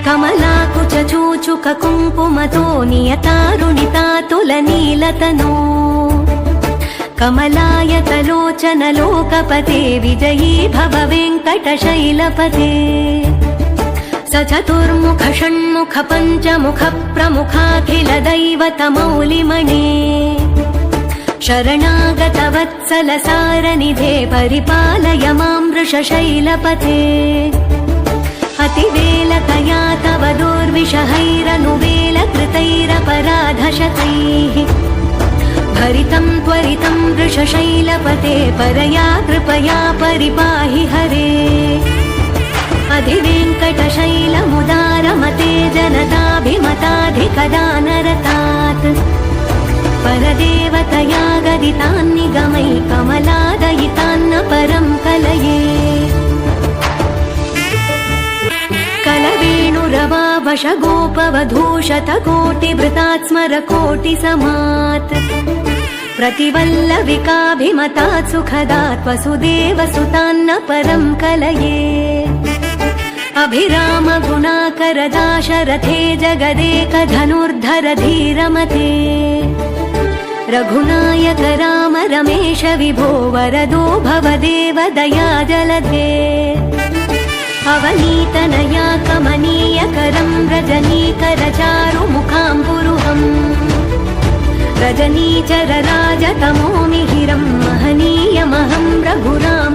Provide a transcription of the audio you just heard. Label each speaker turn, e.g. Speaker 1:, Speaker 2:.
Speaker 1: कमलाकुचूचुक कुङ्कुमतो नियतारुणितातुलनीलतनो कमलायतलोचन लोकपते विजयी भव वेङ्कटशैलपते स चतुर्मुख षण्मुख पञ्चमुख प्रमुखाखिल दैवतमौलिमणे शरणागत वत्सल सारनिधे परिपालय मां वृषशैलपते अतिवेलकया तव दुर्विषहैरनुवेलकृतैरपराधशतैः भरितं त्वरितं वृषशैलपते परया कृपया परिपाहि हरे अधिवेङ्कटशैलमुदारमते जनताभिमताधिकदानरतात् परदेवतया गदितान्निगमै कमलादयितान्न परं कलये कलवेणुरवावश गोपवधूशतकोटिभृतात् स्मरकोटिसमात् प्रतिवल्लविकाभिमतात् सुखदात् वसुदेवसुतान्न परं कलये अभिराम गुणाकर दाशरथे जगदेकधनुर्धर धीरमते रघुनायक राम रमेश विभो वरदो भवदेव दया जलधे अवनीतनया कमनीयकरं रजनीकर चारुमुखाम्बुरुहम् रजनीचर राजतमो मिहिरं महनीयमहं रघुराम